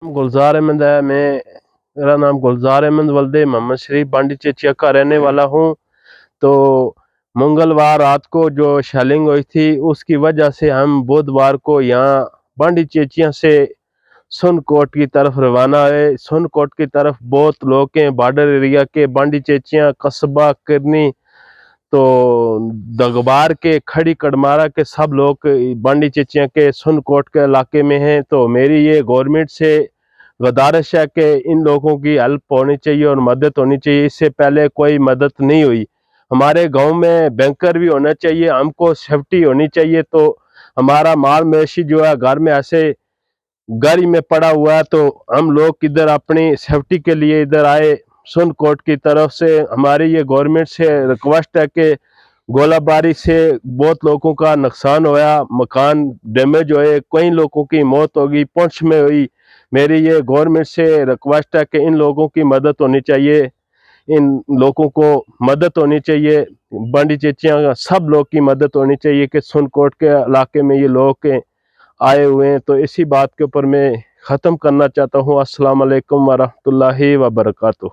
गुलजार अहमद है। मेरा नाम गुलजार अहमद वल्दे मोहम्मद शरीफ बांडी चेचिया का रहने वाला हूँ। तो मंगलवार रात को जो शेलिंग हुई थी उसकी वजह से हम बुधवार को यहाँ बांडी चेचिया से सुनकोट की तरफ रवाना हुए। सुनकोट की तरफ बहुत लोग हैं, बॉर्डर एरिया के, बांडी चेचिया, कस्बा, किरनी, तो दगबार के, खड़ी कड़मारा के सब लोग बांडी चेचिया के सुनकोट के इलाके में हैं। तो मेरी ये गवर्नमेंट से गुजारिश है कि इन लोगों की हेल्प होनी चाहिए और मदद होनी चाहिए। इससे पहले कोई मदद नहीं हुई। हमारे गांव में बैंकर भी होना चाहिए, हमको सेफ्टी होनी चाहिए। तो हमारा माल मवेशी जो है घर में ऐसे गाड़ी में पड़ा हुआ है, तो हम लोग इधर अपनी सेफ्टी के लिए इधर आए। सुनकोट की तरफ से हमारी ये गवर्नमेंट से रिक्वेस्ट है कि गोलाबारी से बहुत लोगों का नुकसान होया, मकान डैमेज हुए, कई लोगों की मौत होगी, पुंछ में हुई। मेरी ये गवर्नमेंट से रिक्वेस्ट है कि इन लोगों की मदद होनी चाहिए, इन लोगों को मदद होनी चाहिए, बांडी चेचिया सब लोग की मदद होनी चाहिए कि सुनकोट के इलाके में ये लोग आए हुए हैं। तो इसी बात के ऊपर मैं ख़त्म करना चाहता हूँ। अस्सलाम वालेकुम वरहमतुल्लाहि वबरकातुहू।